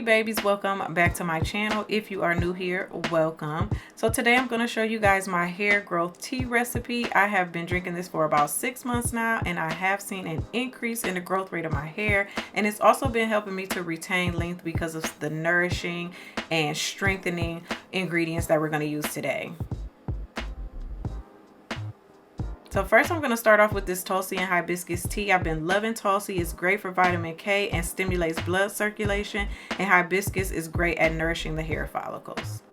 babies, welcome back to my channel. If you are new here, welcome. So today I'm going to show you guys my hair growth tea recipe. I have been drinking this for about 6 months now, and I have seen an increase in the growth rate of my hair, and it's also been helping me to retain length because of the nourishing and strengthening ingredients that we're going to use today. So first I'm going to start off with this Tulsi and hibiscus tea. I've been loving Tulsi. It's great for vitamin K and stimulates blood circulation, and hibiscus is great at nourishing the hair follicles.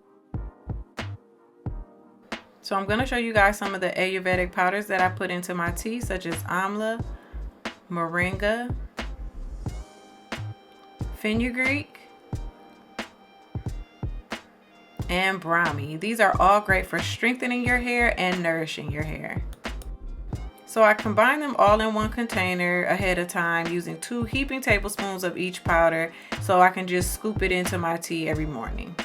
So I'm going to show you guys some of the Ayurvedic powders that I put into my tea, such as amla, moringa, fenugreek, and brahmi. These are all great for strengthening your hair and nourishing your hair. So I combine them all in one container ahead of time using 2 heaping tablespoons of each powder, so I can just scoop it into my tea every morning.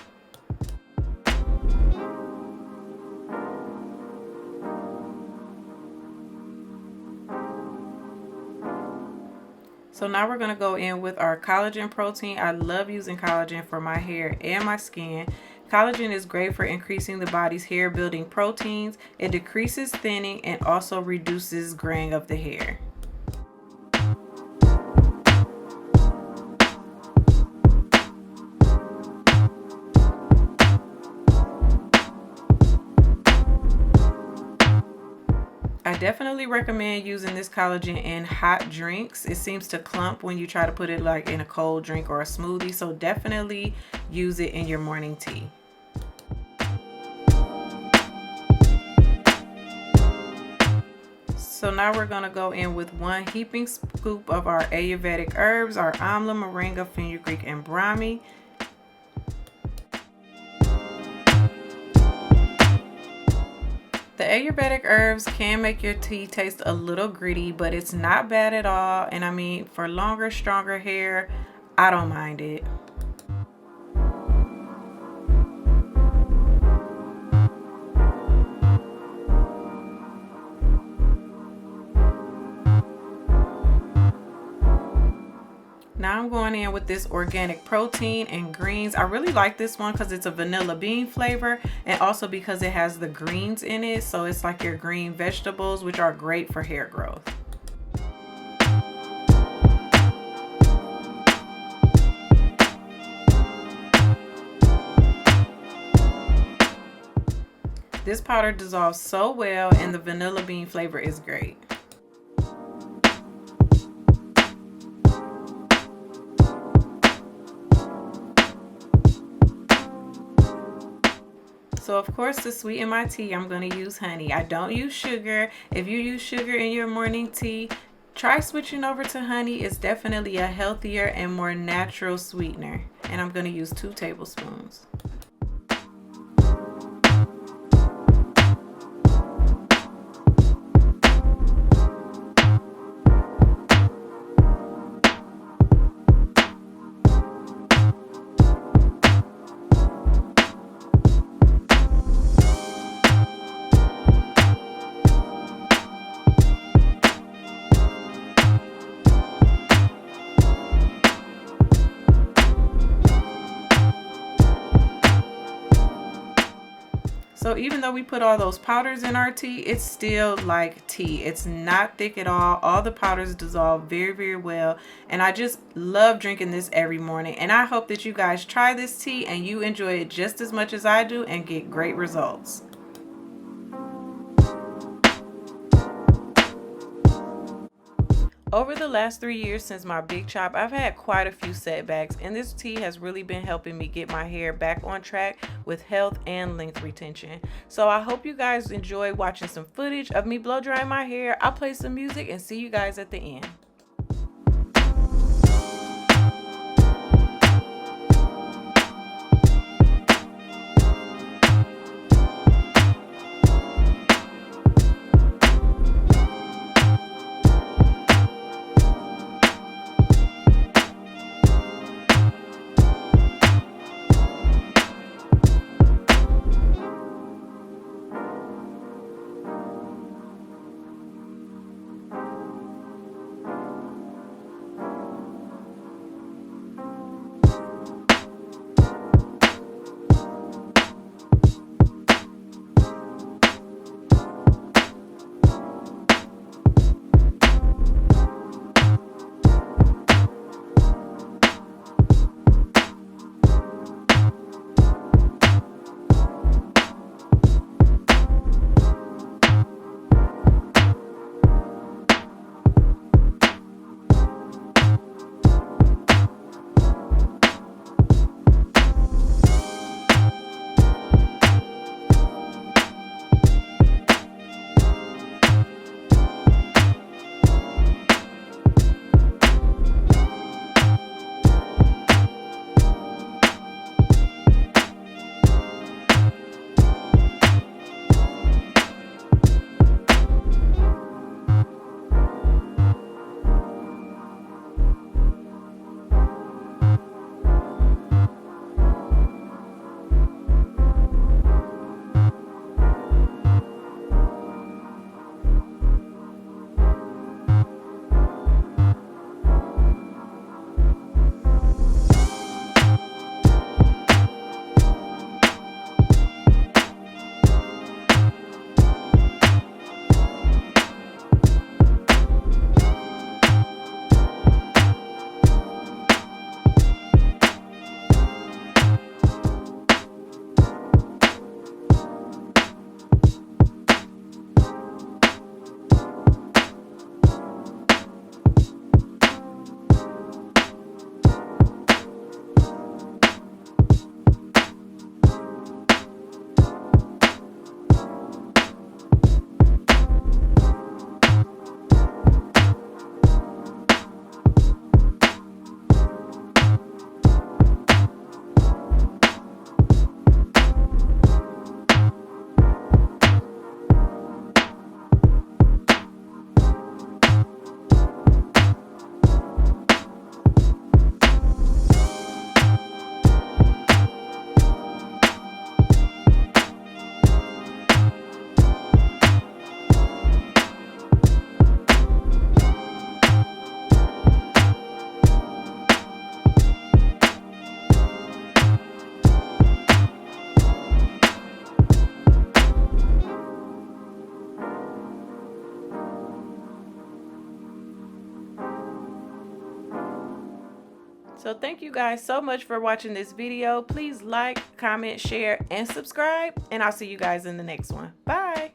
So now we're going to go in with our collagen protein. I love using collagen for my hair and my skin. Collagen is great for increasing the body's hair building proteins. It decreases thinning and also reduces graying of the hair. I definitely recommend using this collagen in hot drinks. It seems to clump when you try to put it like in a cold drink or a smoothie, so definitely use it in your morning tea. So now we're going to go in with 1 heaping scoop of our Ayurvedic herbs, our amla, moringa, fenugreek, and brahmi. The Ayurvedic herbs can make your tea taste a little gritty, but it's not bad at all. And I mean, for longer, stronger hair, I don't mind it. Now I'm going in with this organic protein and greens. I really like this one because it's a vanilla bean flavor, and also because it has the greens in it, so it's like your green vegetables, which are great for hair growth. This powder dissolves so well, and the vanilla bean flavor is great. So of course, to sweeten my tea, I'm going to use honey. I don't use sugar. If you use sugar in your morning tea, try switching over to honey. It's definitely a healthier and more natural sweetener. And I'm going to use 2 tablespoons. So even though we put all those powders in our tea, it's still like tea. It's not thick at all. All the powders dissolve very, very well. And I just love drinking this every morning. And I hope that you guys try this tea and you enjoy it just as much as I do and get great results. Over the last 3 years since my big chop, I've had quite a few setbacks, and this tea has really been helping me get my hair back on track with health and length retention. So I hope you guys enjoy watching some footage of me blow drying my hair. I'll play some music and see you guys at the end. So thank you guys so much for watching this video. Please like, comment, share, and subscribe, and I'll see you guys in the next one. Bye.